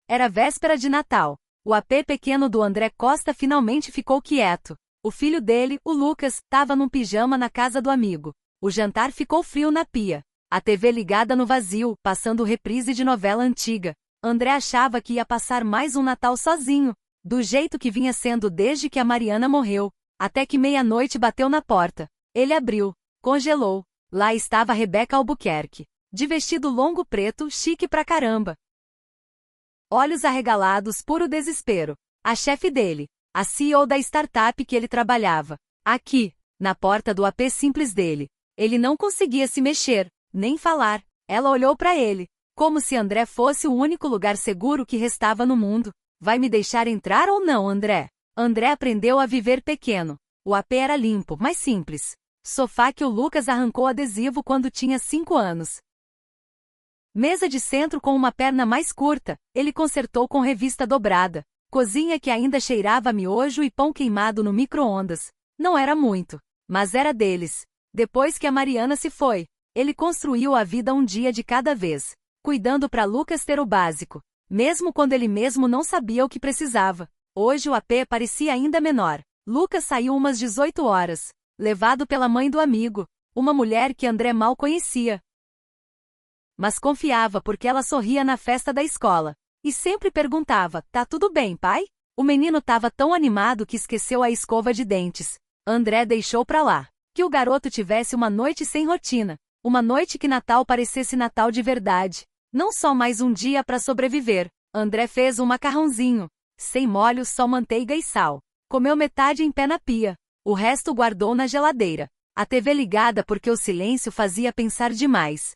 Era véspera de Natal. O AP pequeno do André Costa finalmente ficou quieto. O filho dele, o Lucas, estava num pijama na casa do amigo. O jantar ficou frio na pia. A TV ligada no vazio, passando reprise de novela antiga. André achava que ia passar mais um Natal sozinho, do jeito que vinha sendo desde que a Mariana morreu, até que meia-noite bateu na porta. Ele abriu, congelou. Lá estava Rebeca Albuquerque, de vestido longo preto, chique pra caramba. Olhos arregalados, puro desespero. A chefe dele, a CEO da startup que ele trabalhava, aqui, na porta do AP simples dele. Ele não conseguia se mexer, nem falar. Ela olhou pra ele, como se André fosse o único lugar seguro que restava no mundo. Vai me deixar entrar ou não, André? André aprendeu a viver pequeno. O AP era limpo, mas simples. Sofá que o Lucas arrancou adesivo quando tinha 5 anos. Mesa de centro com uma perna mais curta, ele consertou com revista dobrada. Cozinha que ainda cheirava a miojo e pão queimado no micro-ondas. Não era muito, mas era deles. Depois que a Mariana se foi, ele construiu a vida um dia de cada vez, cuidando para Lucas ter o básico, mesmo quando ele mesmo não sabia o que precisava. Hoje o AP parecia ainda menor. Lucas saiu umas 18 horas, levado pela mãe do amigo, uma mulher que André mal conhecia. Mas confiava porque ela sorria na festa da escola. E sempre perguntava, tá tudo bem, pai? O menino estava tão animado que esqueceu a escova de dentes. André deixou pra lá. Que o garoto tivesse uma noite sem rotina. Uma noite que Natal parecesse Natal de verdade. Não só mais um dia para sobreviver. André fez um macarrãozinho. Sem molho, só manteiga e sal. Comeu metade em pé na pia. O resto guardou na geladeira. A TV ligada porque o silêncio fazia pensar demais.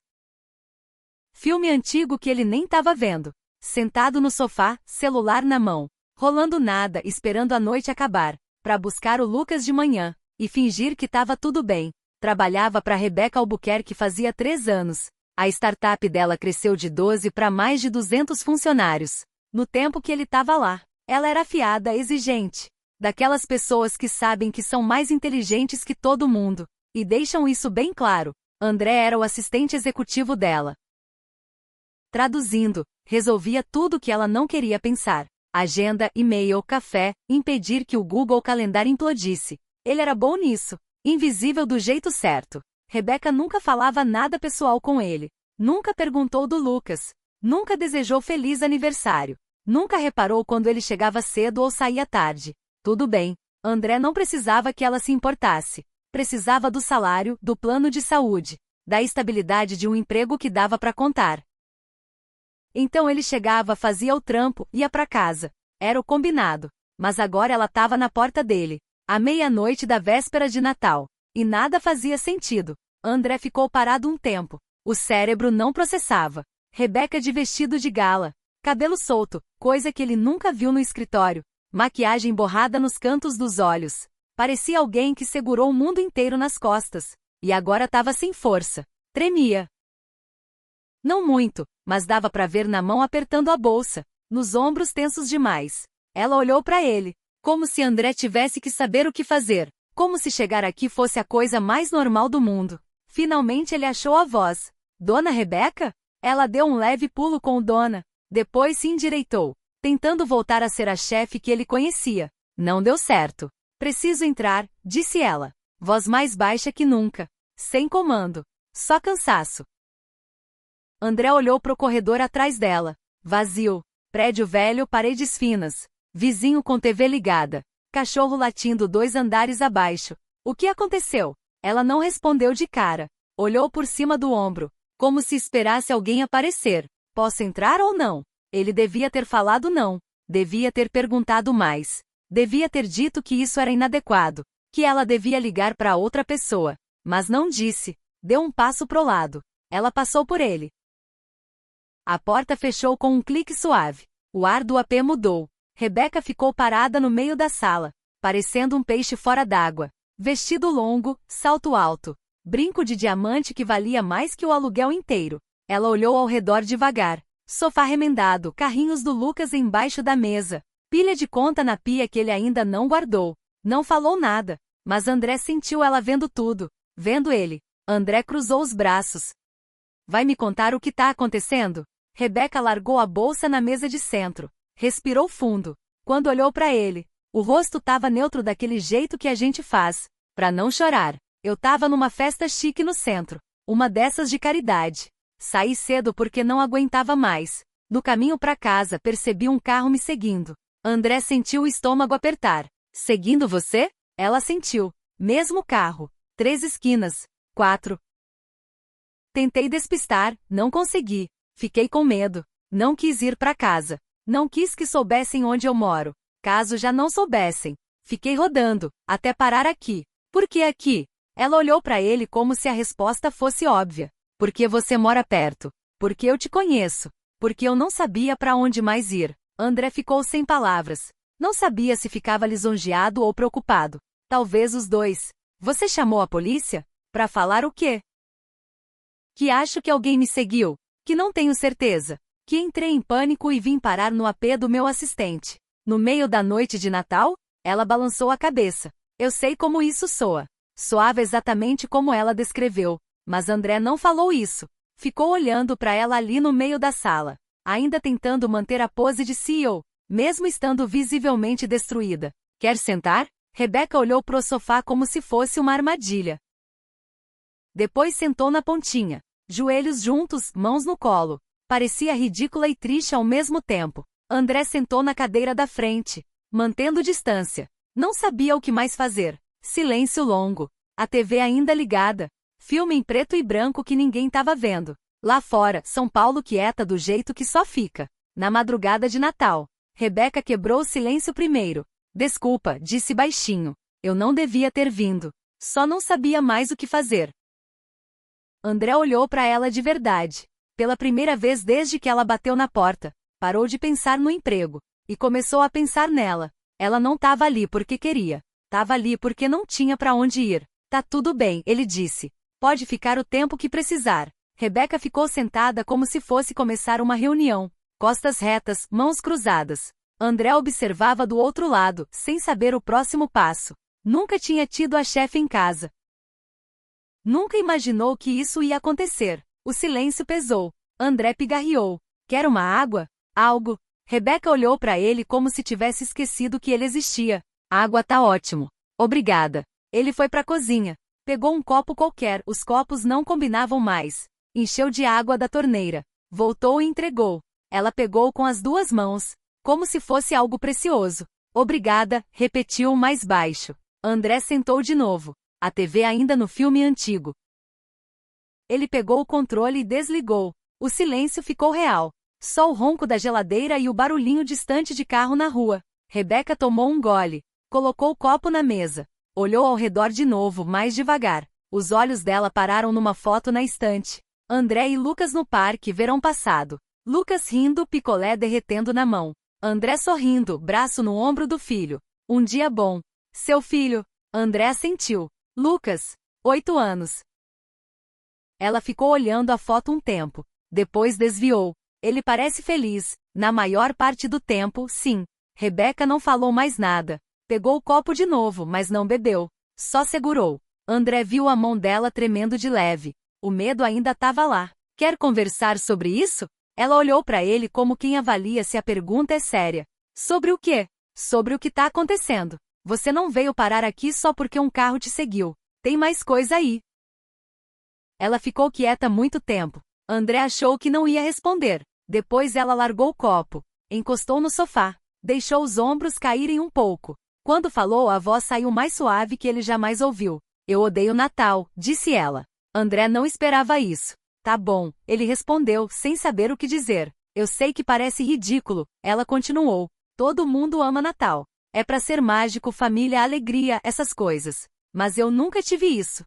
Filme antigo que ele nem estava vendo. Sentado no sofá, celular na mão. Rolando nada, esperando a noite acabar. Para buscar o Lucas de manhã. E fingir que estava tudo bem. Trabalhava para Rebeca Albuquerque fazia 3 anos. A startup dela cresceu de 12 para mais de 200 funcionários. No tempo que ele estava lá, ela era afiada, exigente. Daquelas pessoas que sabem que são mais inteligentes que todo mundo. E deixam isso bem claro. André era o assistente executivo dela. Traduzindo, resolvia tudo o que ela não queria pensar. Agenda, e-mail, café, impedir que o Google Calendar implodisse. Ele era bom nisso. Invisível do jeito certo. Rebeca nunca falava nada pessoal com ele. Nunca perguntou do Lucas. Nunca desejou feliz aniversário. Nunca reparou quando ele chegava cedo ou saía tarde. Tudo bem. André não precisava que ela se importasse. Precisava do salário, do plano de saúde, da estabilidade de um emprego que dava para contar. Então ele chegava, fazia o trampo, ia para casa. Era o combinado. Mas agora ela estava na porta dele. À meia-noite da véspera de Natal. E nada fazia sentido. André ficou parado um tempo. O cérebro não processava. Rebeca de vestido de gala. Cabelo solto, coisa que ele nunca viu no escritório. Maquiagem borrada nos cantos dos olhos. Parecia alguém que segurou o mundo inteiro nas costas. E agora estava sem força. Tremia. Não muito, mas dava para ver na mão apertando a bolsa, nos ombros tensos demais. Ela olhou para ele, como se André tivesse que saber o que fazer, como se chegar aqui fosse a coisa mais normal do mundo. Finalmente ele achou a voz. Dona Rebeca? Ela deu um leve pulo com o Dona, depois se endireitou, tentando voltar a ser a chefe que ele conhecia. Não deu certo. Preciso entrar, disse ela, voz mais baixa que nunca, sem comando, só cansaço. André olhou pro corredor atrás dela. Vazio. Prédio velho, paredes finas. Vizinho com TV ligada. Cachorro latindo 2 andares abaixo. O que aconteceu? Ela não respondeu de cara. Olhou por cima do ombro, como se esperasse alguém aparecer. Posso entrar ou não? Ele devia ter falado não. Devia ter perguntado mais. Devia ter dito que isso era inadequado. Que ela devia ligar para outra pessoa. Mas não disse. Deu um passo pro lado. Ela passou por ele. A porta fechou com um clique suave. O ar do AP mudou. Rebeca ficou parada no meio da sala, parecendo um peixe fora d'água. Vestido longo, salto alto, brinco de diamante que valia mais que o aluguel inteiro. Ela olhou ao redor devagar. Sofá remendado, carrinhos do Lucas embaixo da mesa, pilha de conta na pia que ele ainda não guardou. Não falou nada, mas André sentiu ela vendo tudo, vendo ele. André cruzou os braços. Vai me contar o que tá acontecendo? Rebeca largou a bolsa na mesa de centro. Respirou fundo. Quando olhou para ele, o rosto estava neutro daquele jeito que a gente faz, para não chorar. Eu tava numa festa chique no centro. Uma dessas de caridade. Saí cedo porque não aguentava mais. No caminho para casa percebi um carro me seguindo. André sentiu o estômago apertar. Seguindo você? Ela sentiu. Mesmo carro. 3 esquinas. 4. Tentei despistar, não consegui. Fiquei com medo. Não quis ir para casa. Não quis que soubessem onde eu moro. Caso já não soubessem. Fiquei rodando, até parar aqui. Por que aqui? Ela olhou para ele como se a resposta fosse óbvia. Porque você mora perto. Porque eu te conheço. Porque eu não sabia para onde mais ir. André ficou sem palavras. Não sabia se ficava lisonjeado ou preocupado. Talvez os dois. Você chamou a polícia? Para falar o quê? Que acho que alguém me seguiu. Que não tenho certeza. Que entrei em pânico e vim parar no AP do meu assistente. No meio da noite de Natal? Ela balançou a cabeça. Eu sei como isso soa. Soava exatamente como ela descreveu. Mas André não falou isso. Ficou olhando para ela ali no meio da sala. Ainda tentando manter a pose de CEO, mesmo estando visivelmente destruída. Quer sentar? Rebeca olhou pro sofá como se fosse uma armadilha. Depois sentou na pontinha. Joelhos juntos, mãos no colo. Parecia ridícula e triste ao mesmo tempo. André sentou na cadeira da frente, mantendo distância. Não sabia o que mais fazer. Silêncio longo. A TV ainda ligada. Filme em preto e branco que ninguém estava vendo. Lá fora, São Paulo quieta do jeito que só fica. Na madrugada de Natal. Rebeca quebrou o silêncio primeiro. Desculpa, disse baixinho. Eu não devia ter vindo. Só não sabia mais o que fazer. André olhou para ela de verdade. Pela primeira vez desde que ela bateu na porta. Parou de pensar no emprego. E começou a pensar nela. Ela não estava ali porque queria. Tava ali porque não tinha para onde ir. Tá tudo bem, ele disse. Pode ficar o tempo que precisar. Rebeca ficou sentada como se fosse começar uma reunião. Costas retas, mãos cruzadas. André observava do outro lado, sem saber o próximo passo. Nunca tinha tido a chefe em casa. Nunca imaginou que isso ia acontecer. O silêncio pesou. André pigarreou. Quer uma água? Algo? Rebeca olhou para ele como se tivesse esquecido que ele existia. Água tá ótimo. Obrigada. Ele foi para a cozinha. Pegou um copo qualquer, os copos não combinavam mais. Encheu de água da torneira. Voltou e entregou. Ela pegou com as 2 mãos, como se fosse algo precioso. Obrigada, repetiu mais baixo. André sentou de novo. A TV ainda no filme antigo. Ele pegou o controle e desligou. O silêncio ficou real. Só o ronco da geladeira e o barulhinho distante de carro na rua. Rebeca tomou um gole. Colocou o copo na mesa. Olhou ao redor de novo, mais devagar. Os olhos dela pararam numa foto na estante. André e Lucas no parque verão passado. Lucas rindo, picolé derretendo na mão. André sorrindo, braço no ombro do filho. Um dia bom. Seu filho. André assentiu. Lucas. 8 anos. Ela ficou olhando a foto um tempo. Depois desviou. Ele parece feliz. Na maior parte do tempo, sim. Rebeca não falou mais nada. Pegou o copo de novo, mas não bebeu. Só segurou. André viu a mão dela tremendo de leve. O medo ainda estava lá. Quer conversar sobre isso? Ela olhou para ele como quem avalia se a pergunta é séria. Sobre o quê? Sobre o que está acontecendo. Você não veio parar aqui só porque um carro te seguiu. Tem mais coisa aí. Ela ficou quieta muito tempo. André achou que não ia responder. Depois ela largou o copo. Encostou no sofá. Deixou os ombros caírem um pouco. Quando falou, a voz saiu mais suave que ele jamais ouviu. Eu odeio Natal, disse ela. André não esperava isso. Tá bom, ele respondeu, sem saber o que dizer. Eu sei que parece ridículo, ela continuou. Todo mundo ama Natal. É pra ser mágico, família, alegria, essas coisas. Mas eu nunca tive isso.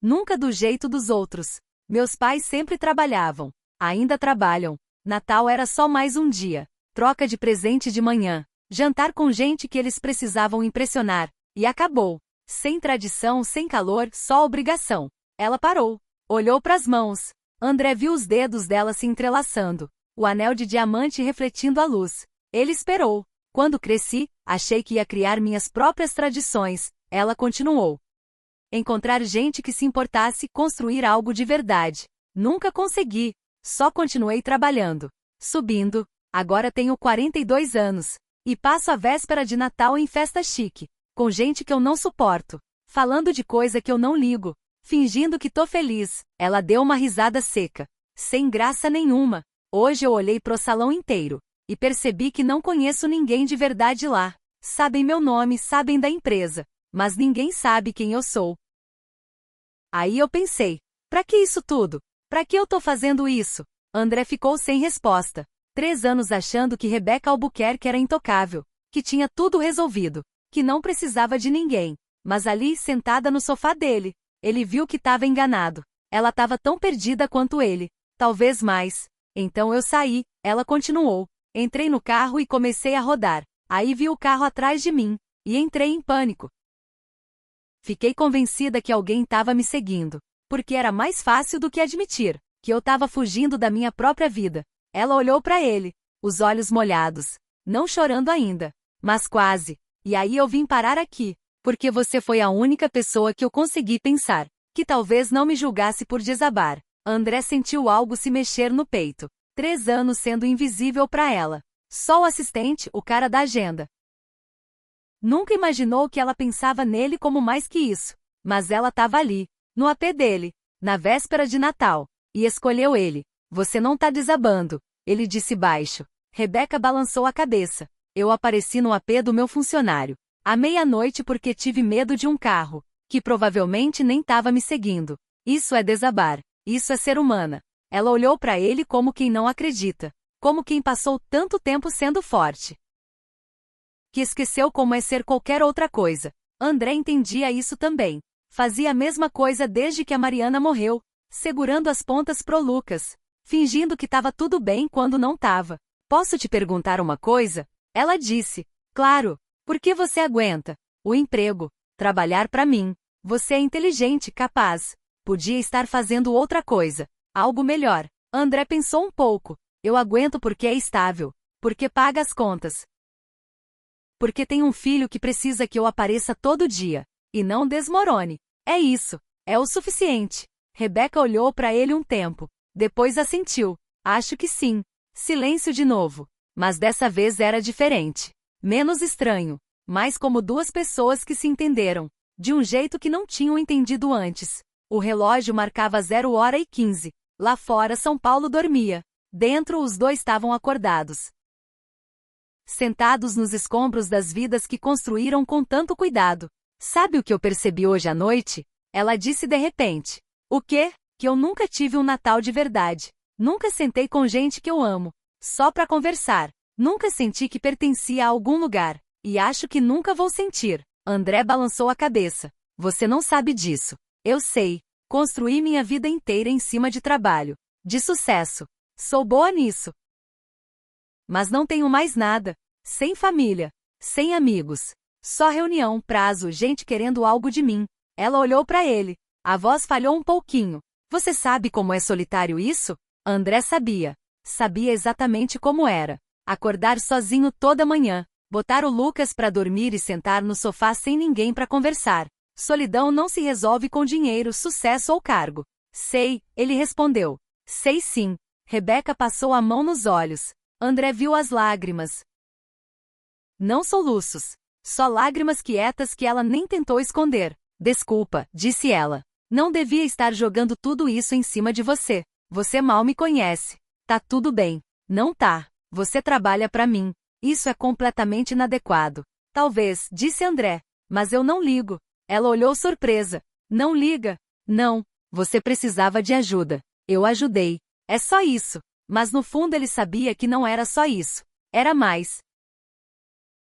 Nunca do jeito dos outros. Meus pais sempre trabalhavam. Ainda trabalham. Natal era só mais um dia. Troca de presente de manhã. Jantar com gente que eles precisavam impressionar. E acabou. Sem tradição, sem calor, só obrigação. Ela parou. Olhou pras mãos. André viu os dedos dela se entrelaçando. O anel de diamante refletindo a luz. Ele esperou. Quando cresci, achei que ia criar minhas próprias tradições. Ela continuou. Encontrar gente que se importasse, construir algo de verdade. Nunca consegui. Só continuei trabalhando. Subindo. Agora tenho 42 anos. E passo a véspera de Natal em festa chique. Com gente que eu não suporto. Falando de coisa que eu não ligo. Fingindo que tô feliz. Ela deu uma risada seca. Sem graça nenhuma. Hoje eu olhei pro salão inteiro. E percebi que não conheço ninguém de verdade lá. Sabem meu nome, sabem da empresa. Mas ninguém sabe quem eu sou. Aí eu pensei. Pra que isso tudo? Pra que eu tô fazendo isso? André ficou sem resposta. 3 anos achando que Rebeca Albuquerque era intocável. Que tinha tudo resolvido. Que não precisava de ninguém. Mas ali, sentada no sofá dele, ele viu que estava enganado. Ela estava tão perdida quanto ele. Talvez mais. Então eu saí, ela continuou. Entrei no carro e comecei a rodar. Aí vi o carro atrás de mim. E entrei em pânico. Fiquei convencida que alguém estava me seguindo. Porque era mais fácil do que admitir que eu estava fugindo da minha própria vida. Ela olhou para ele, os olhos molhados. Não chorando ainda, mas quase. E aí eu vim parar aqui, porque você foi a única pessoa que eu consegui pensar, que talvez não me julgasse por desabar. André sentiu algo se mexer no peito. 3 anos sendo invisível para ela. Só o assistente, o cara da agenda. Nunca imaginou que ela pensava nele como mais que isso. Mas ela estava ali, no AP dele, na véspera de Natal, e escolheu ele. Você não tá desabando, ele disse baixo. Rebeca balançou a cabeça. Eu apareci no AP do meu funcionário. À meia-noite porque tive medo de um carro, que provavelmente nem estava me seguindo. Isso é desabar. Isso é ser humana. Ela olhou para ele como quem não acredita. Como quem passou tanto tempo sendo forte. Que esqueceu como é ser qualquer outra coisa. André entendia isso também. Fazia a mesma coisa desde que a Mariana morreu, segurando as pontas pro Lucas. Fingindo que estava tudo bem quando não estava. Posso te perguntar uma coisa? Ela disse. Claro. Por que você aguenta? O emprego. Trabalhar para mim. Você é inteligente, capaz. Podia estar fazendo outra coisa. Algo melhor. André pensou um pouco. Eu aguento porque é estável. Porque paga as contas. Porque tem um filho que precisa que eu apareça todo dia. E não desmorone. É isso. É o suficiente. Rebeca olhou para ele um tempo. Depois assentiu. Acho que sim. Silêncio de novo. Mas dessa vez era diferente. Menos estranho. Mais como duas pessoas que se entenderam. De um jeito que não tinham entendido antes. O relógio marcava 0h15. Lá fora São Paulo dormia. Dentro os dois estavam acordados. Sentados nos escombros das vidas que construíram com tanto cuidado. Sabe o que eu percebi hoje à noite? Ela disse de repente. O quê? Que eu nunca tive um Natal de verdade. Nunca sentei com gente que eu amo. Só pra conversar. Nunca senti que pertencia a algum lugar. E acho que nunca vou sentir. André balançou a cabeça. Você não sabe disso. Eu sei. Construí minha vida inteira em cima de trabalho. De sucesso. Sou boa nisso. Mas não tenho mais nada. Sem família. Sem amigos. Só reunião, prazo, gente querendo algo de mim. Ela olhou pra ele. A voz falhou um pouquinho. Você sabe como é solitário isso? André sabia. Sabia exatamente como era. Acordar sozinho toda manhã. Botar o Lucas pra dormir e sentar no sofá sem ninguém pra conversar. Solidão não se resolve com dinheiro, sucesso ou cargo. Sei, ele respondeu. Sei sim. Rebeca passou a mão nos olhos. André viu as lágrimas. Não soluços. Só lágrimas quietas que ela nem tentou esconder. Desculpa, disse ela. Não devia estar jogando tudo isso em cima de você. Você mal me conhece. Tá tudo bem. Não tá. Você trabalha pra mim. Isso é completamente inadequado. Talvez, disse André. Mas eu não ligo. Ela olhou surpresa. Não liga? Não. Você precisava de ajuda. Eu ajudei. É só isso. Mas no fundo ele sabia que não era só isso. Era mais.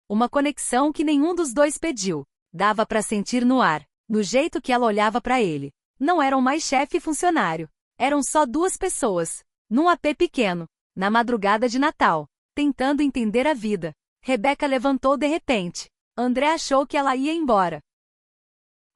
Uma conexão que nenhum dos dois pediu. Dava pra sentir no ar. No jeito que ela olhava pra ele. Não eram mais chefe e funcionário. Eram só duas pessoas. Num AP pequeno. Na madrugada de Natal. Tentando entender a vida. Rebeca levantou de repente. André achou que ela ia embora.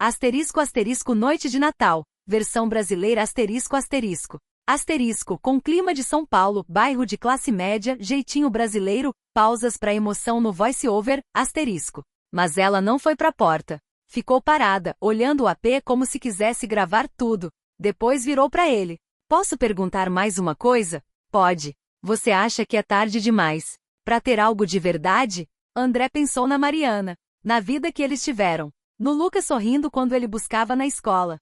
Asterisco asterisco noite de Natal. Versão brasileira asterisco asterisco. Asterisco com clima de São Paulo, bairro de classe média, jeitinho brasileiro, pausas pra emoção no voice-over, asterisco. Mas ela não foi pra porta. Ficou parada, olhando o AP como se quisesse gravar tudo. Depois virou pra ele. Posso perguntar mais uma coisa? Pode. Você acha que é tarde demais para ter algo de verdade? André pensou na Mariana, na vida que eles tiveram, no Lucas sorrindo quando ele buscava na escola.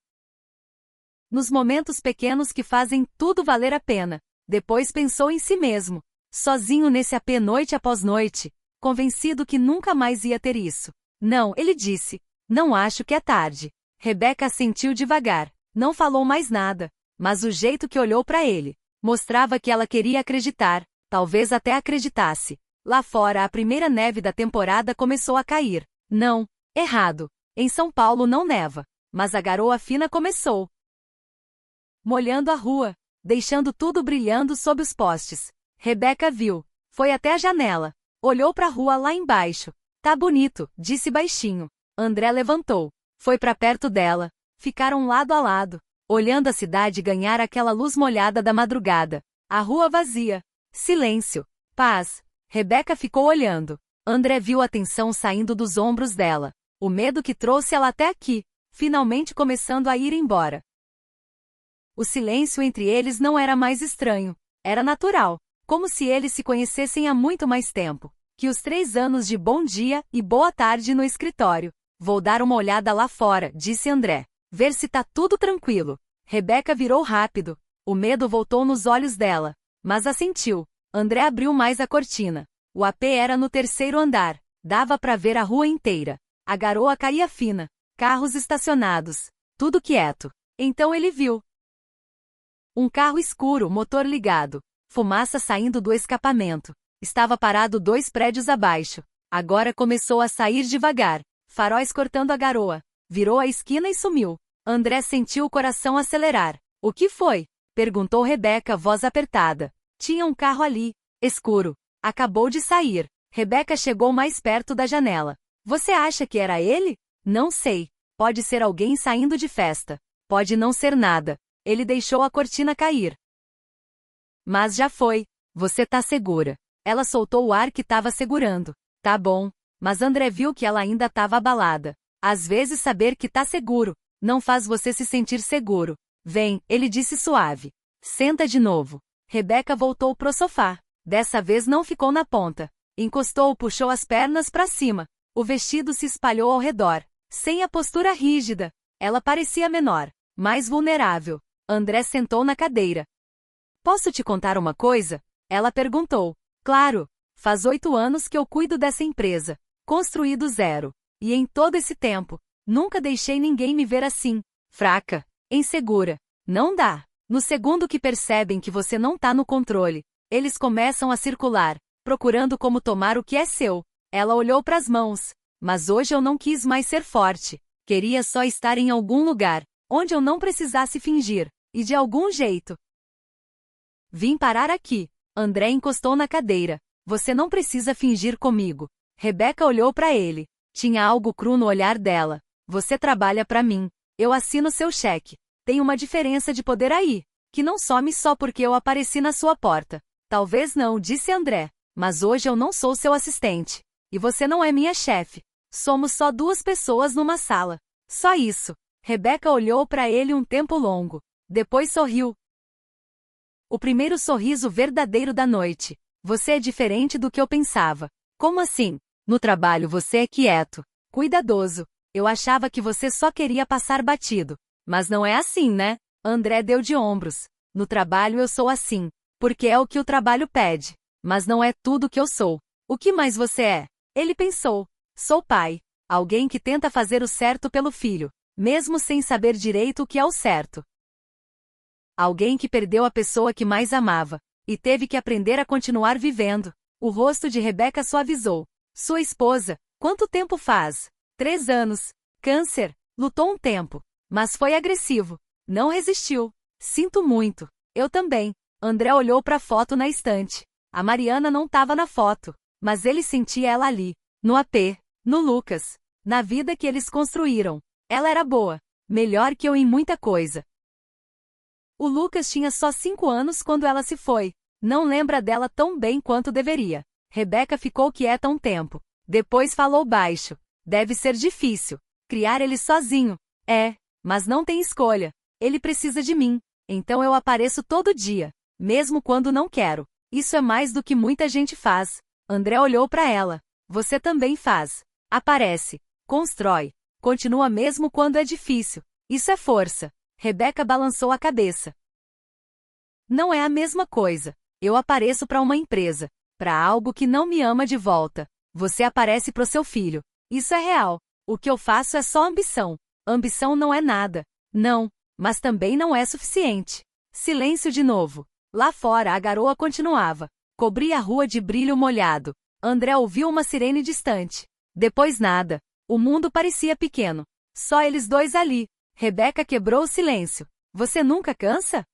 Nos momentos pequenos que fazem tudo valer a pena. Depois pensou em si mesmo, sozinho nesse AP noite após noite, convencido que nunca mais ia ter isso. Não, ele disse. Não acho que é tarde. Rebeca assentiu devagar, não falou mais nada, mas o jeito que olhou para ele mostrava que ela queria acreditar, talvez até acreditasse. Lá fora a primeira neve da temporada começou a cair. Não, errado. Em São Paulo não neva, mas a garoa fina começou, molhando a rua, deixando tudo brilhando sob os postes. Rebeca viu, foi até a janela, olhou para a rua lá embaixo. Tá bonito, disse baixinho. André levantou, foi para perto dela, ficaram lado a lado, olhando a cidade ganhar aquela luz molhada da madrugada. A rua vazia, silêncio, paz. Rebeca ficou olhando. André viu a tensão saindo dos ombros dela, o medo que trouxe ela até aqui, finalmente começando a ir embora. O silêncio entre eles não era mais estranho, era natural, como se eles se conhecessem há muito mais tempo que os 3 anos de bom dia e boa tarde no escritório. Vou dar uma olhada lá fora, disse André, ver se tá tudo tranquilo. Rebeca virou rápido, o medo voltou nos olhos dela, mas assentiu. André abriu mais a cortina. O AP era no 3º andar, dava para ver a rua inteira. A garoa caía fina, carros estacionados, tudo quieto. Então ele viu um carro escuro, motor ligado, fumaça saindo do escapamento. Estava parado 2 prédios abaixo. Agora começou a sair devagar, faróis cortando a garoa. Virou a esquina e sumiu. André sentiu o coração acelerar. O que foi? Perguntou Rebeca, voz apertada. Tinha um carro ali, escuro. Acabou de sair. Rebeca chegou mais perto da janela. Você acha que era ele? Não sei. Pode ser alguém saindo de festa. Pode não ser nada. Ele deixou a cortina cair. Mas já foi. Você tá segura? Ela soltou o ar que estava segurando. Tá bom. Mas André viu que ela ainda estava abalada. Às vezes saber que tá seguro não faz você se sentir seguro. Vem, ele disse suave. Senta de novo. Rebeca voltou pro sofá. Dessa vez não ficou na ponta. Encostou, puxou as pernas para cima. O vestido se espalhou ao redor. Sem a postura rígida. Ela parecia menor, mais vulnerável. André sentou na cadeira. Posso te contar uma coisa? Ela perguntou. Claro. Faz 8 anos que eu cuido dessa empresa. Construí do zero. E em todo esse tempo, nunca deixei ninguém me ver assim. Fraca. Insegura. Não dá. No segundo que percebem que você não tá no controle, eles começam a circular, procurando como tomar o que é seu. Ela olhou para as mãos. Mas hoje eu não quis mais ser forte. Queria só estar em algum lugar, onde eu não precisasse fingir. E de algum jeito. Vim parar aqui. André encostou na cadeira. Você não precisa fingir comigo. Rebeca olhou para ele. Tinha algo cru no olhar dela. Você trabalha para mim. Eu assino seu cheque. Tem uma diferença de poder aí, que não some só porque eu apareci na sua porta. Talvez não, disse André. Mas hoje eu não sou seu assistente. E você não é minha chefe. Somos só 2 pessoas numa sala. Só isso. Rebeca olhou para ele um tempo longo. Depois sorriu. O primeiro sorriso verdadeiro da noite. Você é diferente do que eu pensava. Como assim? No trabalho você é quieto, cuidadoso. Eu achava que você só queria passar batido. Mas não é assim, né? André deu de ombros. No trabalho eu sou assim, porque é o que o trabalho pede. Mas não é tudo que eu sou. O que mais você é? Ele pensou. Sou pai. Alguém que tenta fazer o certo pelo filho, mesmo sem saber direito o que é o certo. Alguém que perdeu a pessoa que mais amava, e teve que aprender a continuar vivendo. O rosto de Rebeca suavizou. Sua esposa, quanto tempo faz? 3 anos. Câncer. Lutou um tempo, mas foi agressivo. Não resistiu. Sinto muito. Eu também. André olhou para a foto na estante. A Mariana não estava na foto, mas ele sentia ela ali, no AP, no Lucas, na vida que eles construíram. Ela era boa, melhor que eu em muita coisa. O Lucas tinha só 5 anos quando ela se foi. Não lembra dela tão bem quanto deveria. Rebeca ficou quieta um tempo. Depois falou baixo. Deve ser difícil criar ele sozinho. É, mas não tem escolha. Ele precisa de mim. Então eu apareço todo dia, mesmo quando não quero. Isso é mais do que muita gente faz. André olhou para ela. Você também faz. Aparece. Constrói. Continua mesmo quando é difícil. Isso é força. Rebeca balançou a cabeça. Não é a mesma coisa. Eu apareço para uma empresa. Para algo que não me ama de volta. Você aparece pro seu filho. Isso é real. O que eu faço é só ambição. Ambição não é nada. Não. Mas também não é suficiente. Silêncio de novo. Lá fora a garoa continuava. Cobria a rua de brilho molhado. André ouviu uma sirene distante. Depois nada. O mundo parecia pequeno. Só eles dois ali. Rebeca quebrou o silêncio. Você nunca cansa?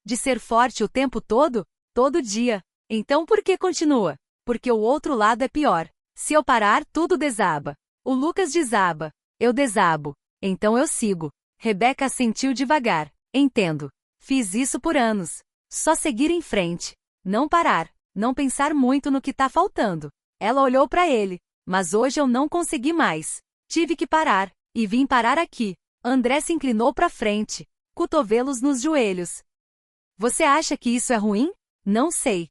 De ser forte o tempo todo? Todo dia. Então por que continua? Porque o outro lado é pior. Se eu parar, tudo desaba. O Lucas desaba. Eu desabo. Então eu sigo. Rebeca assentiu devagar. Entendo. Fiz isso por anos. Só seguir em frente. Não parar. Não pensar muito no que tá faltando. Ela olhou para ele. Mas hoje eu não consegui mais. Tive que parar. E vim parar aqui. André se inclinou para frente. Cotovelos nos joelhos. Você acha que isso é ruim? Não sei.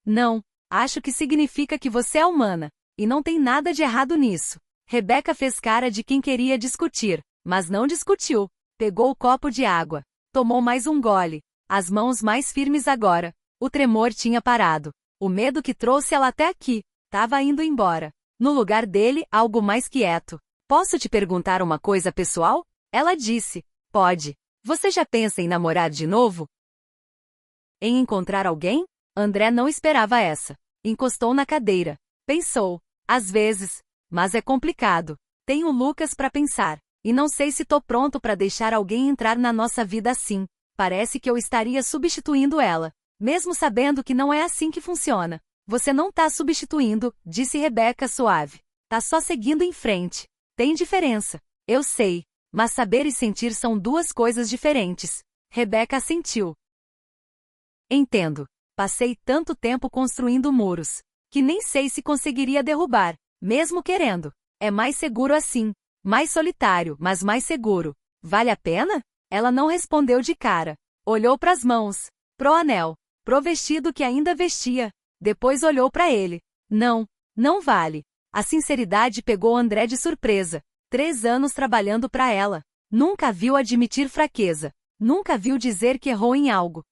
Não. Acho que significa que você é humana. E não tem nada de errado nisso. Rebeca fez cara de quem queria discutir, mas não discutiu. Pegou o copo de água. Tomou mais um gole. As mãos mais firmes agora. O tremor tinha parado. O medo que trouxe ela até aqui. Tava indo embora. No lugar dele, algo mais quieto. Posso te perguntar uma coisa pessoal? Ela disse. Pode. Você já pensa em namorar de novo? Em encontrar alguém? André não esperava essa. Encostou na cadeira. Pensou. Às vezes. Mas é complicado. Tenho Lucas para pensar. E não sei se tô pronto para deixar alguém entrar na nossa vida assim. Parece que eu estaria substituindo ela. Mesmo sabendo que não é assim que funciona. Você não tá substituindo, disse Rebeca suave. Tá só seguindo em frente. Tem diferença. Eu sei. Mas saber e sentir são duas coisas diferentes. Rebeca assentiu. Entendo. Passei tanto tempo construindo muros. Que nem sei se conseguiria derrubar. Mesmo querendo. É mais seguro assim. Mais solitário, mas mais seguro. Vale a pena? Ela não respondeu de cara. Olhou pras mãos. Pro anel. Pro vestido que ainda vestia. Depois olhou para ele. Não. Não vale. A sinceridade pegou André de surpresa. 3 anos trabalhando para ela. Nunca viu admitir fraqueza. Nunca viu dizer que errou em algo.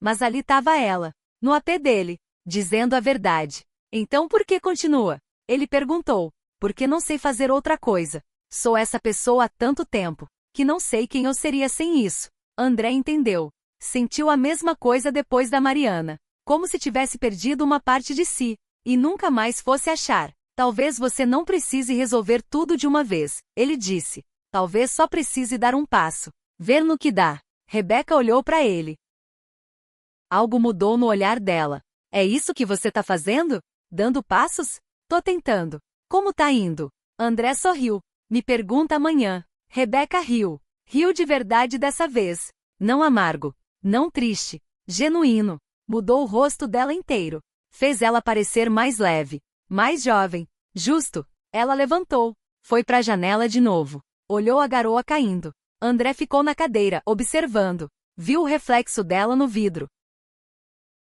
Mas ali estava ela. No AP dele. Dizendo a verdade. Então por que continua? Ele perguntou. Porque não sei fazer outra coisa. Sou essa pessoa há tanto tempo. Que não sei quem eu seria sem isso. André entendeu. Sentiu a mesma coisa depois da Mariana. Como se tivesse perdido uma parte de si. E nunca mais fosse achar. Talvez você não precise resolver tudo de uma vez, ele disse. Talvez só precise dar um passo. Ver no que dá. Rebeca olhou para ele. Algo mudou no olhar dela. É isso que você tá fazendo? Dando passos? Tô tentando. Como tá indo? André sorriu. Me pergunta amanhã. Rebeca riu. Riu de verdade dessa vez. Não amargo. Não triste. Genuíno. Mudou o rosto dela inteiro. Fez ela parecer mais leve. Mais jovem. Justo. Ela levantou. Foi pra janela de novo. Olhou a garoa caindo. André ficou na cadeira, observando. Viu o reflexo dela no vidro.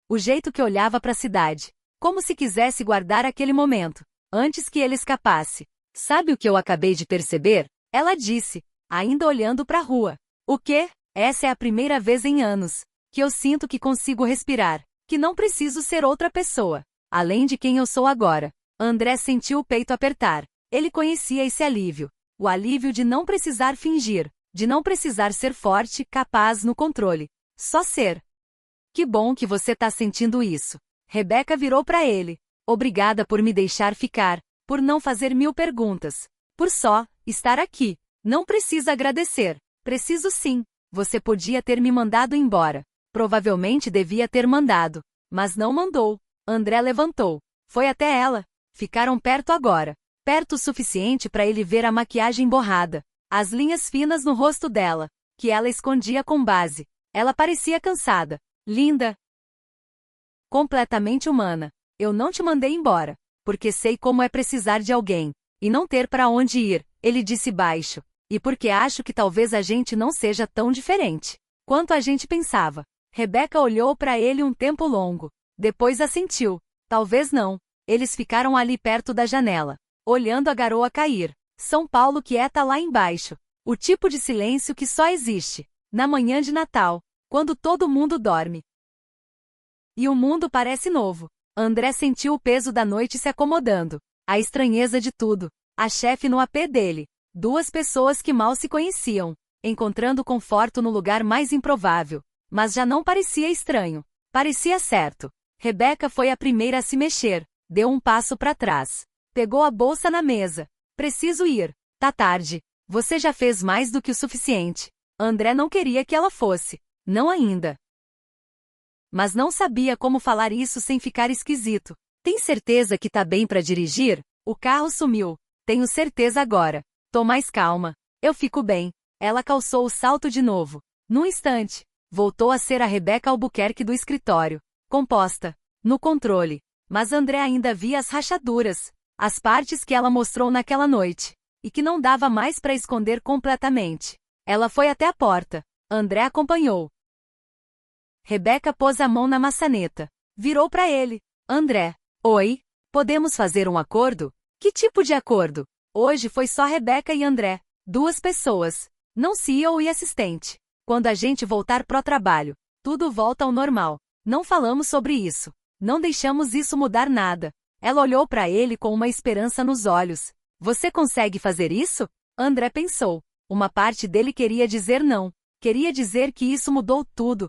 O jeito que olhava pra cidade. Como se quisesse guardar aquele momento. Antes que ele escapasse. Sabe o que eu acabei de perceber? Ela disse. Ainda olhando pra rua. O quê? Essa é a primeira vez em anos. Que eu sinto que consigo respirar. Que não preciso ser outra pessoa. Além de quem eu sou agora. André sentiu o peito apertar. Ele conhecia esse alívio. O alívio de não precisar fingir. De não precisar ser forte, capaz no controle. Só ser. Que bom que você tá sentindo isso. Rebeca virou para ele. Obrigada por me deixar ficar. Por não fazer 1000 perguntas. Por só estar aqui. Não precisa agradecer. Preciso sim. Você podia ter me mandado embora. Provavelmente devia ter mandado. Mas não mandou. André levantou. Foi até ela. Ficaram perto agora. Perto o suficiente para ele ver a maquiagem borrada. As linhas finas no rosto dela. Que ela escondia com base. Ela parecia cansada. Linda. Completamente humana. Eu não te mandei embora. Porque sei como é precisar de alguém. E não ter para onde ir. Ele disse baixo. E porque acho que talvez a gente não seja tão diferente quanto a gente pensava. Rebeca olhou para ele um tempo longo. Depois assentiu. Talvez não. Eles ficaram ali perto da janela, olhando a garoa cair. São Paulo quieta lá embaixo. O tipo de silêncio que só existe na manhã de Natal, quando todo mundo dorme. E o mundo parece novo. André sentiu o peso da noite se acomodando. A estranheza de tudo. A chefe no AP dele. Duas pessoas que mal se conheciam, encontrando conforto no lugar mais improvável. Mas já não parecia estranho. Parecia certo. Rebeca foi a primeira a se mexer. Deu um passo para trás. Pegou a bolsa na mesa. Preciso ir. Tá tarde. Você já fez mais do que o suficiente. André não queria que ela fosse. Não ainda. Mas não sabia como falar isso sem ficar esquisito. Tem certeza que tá bem para dirigir? O carro sumiu. Tenho certeza agora. Tô mais calma. Eu fico bem. Ela calçou o salto de novo. Num instante, voltou a ser a Rebeca Albuquerque do escritório. Composta. No controle. Mas André ainda via as rachaduras. As partes que ela mostrou naquela noite. E que não dava mais para esconder completamente. Ela foi até a porta. André acompanhou. Rebeca pôs a mão na maçaneta. Virou para ele. André. Oi? Podemos fazer um acordo? Que tipo de acordo? Hoje foi só Rebeca e André. Duas pessoas. Não CEO e assistente. Quando a gente voltar pro trabalho, tudo volta ao normal. Não falamos sobre isso. Não deixamos isso mudar nada. Ela olhou para ele com uma esperança nos olhos. Você consegue fazer isso? André pensou. Uma parte dele queria dizer não. Queria dizer que isso mudou tudo.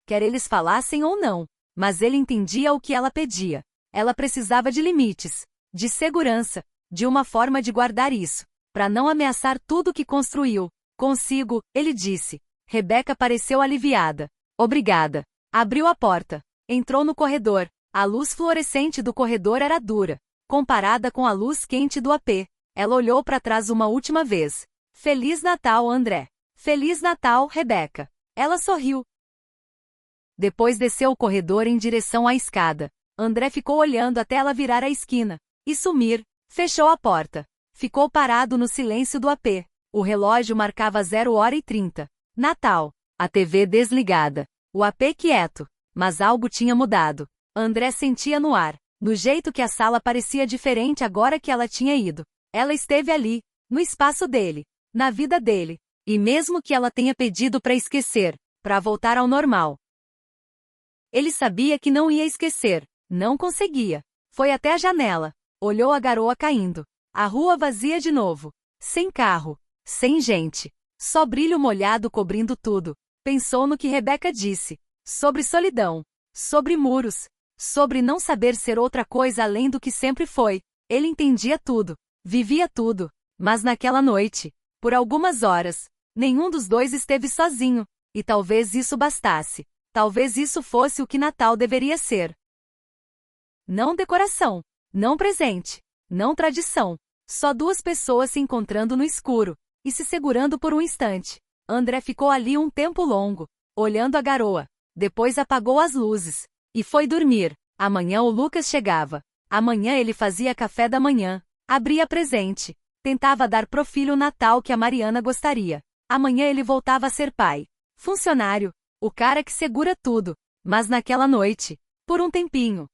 Quer eles falassem ou não. Mas ele entendia o que ela pedia. Ela precisava de limites. De segurança. De uma forma de guardar isso. Para não ameaçar tudo que construiu. Consigo, ele disse. Rebeca pareceu aliviada. Obrigada. Abriu a porta. Entrou no corredor. A luz fluorescente do corredor era dura. Comparada com a luz quente do AP. Ela olhou para trás uma última vez. Feliz Natal, André. Feliz Natal, Rebeca. Ela sorriu. Depois desceu o corredor em direção à escada. André ficou olhando até ela virar a esquina. E sumir. Fechou a porta. Ficou parado no silêncio do AP. O relógio marcava 0h30. Natal. A TV desligada. O AP quieto. Mas algo tinha mudado. André sentia no ar. No jeito que a sala parecia diferente agora que ela tinha ido. Ela esteve ali. No espaço dele. Na vida dele. E mesmo que ela tenha pedido para esquecer. Para voltar ao normal. Ele sabia que não ia esquecer. Não conseguia. Foi até a janela. Olhou a garoa caindo. A rua vazia de novo. Sem carro. Sem gente. Só brilho molhado cobrindo tudo. Pensou no que Rebeca disse. Sobre solidão. Sobre muros. Sobre não saber ser outra coisa além do que sempre foi. Ele entendia tudo. Vivia tudo. Mas naquela noite, por algumas horas, nenhum dos dois esteve sozinho. E talvez isso bastasse. Talvez isso fosse o que Natal deveria ser. Não decoração. Não presente. Não tradição. Só duas pessoas se encontrando no escuro. E se segurando por um instante. André ficou ali um tempo longo. Olhando a garoa. Depois apagou as luzes. E foi dormir. Amanhã o Lucas chegava. Amanhã ele fazia café da manhã. Abria presente. Tentava dar pro filho o Natal que a Mariana gostaria. Amanhã ele voltava a ser pai. Funcionário. O cara que segura tudo. Mas naquela noite. Por um tempinho.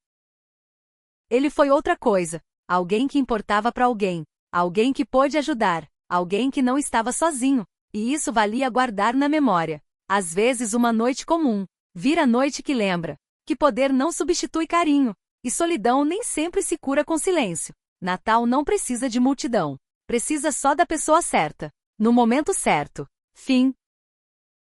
Ele foi outra coisa. Alguém que importava para alguém. Alguém que pôde ajudar. Alguém que não estava sozinho. E isso valia guardar na memória. Às vezes uma noite comum. Vira noite que lembra. Que poder não substitui carinho. E solidão nem sempre se cura com silêncio. Natal não precisa de multidão. Precisa só da pessoa certa. No momento certo. Fim.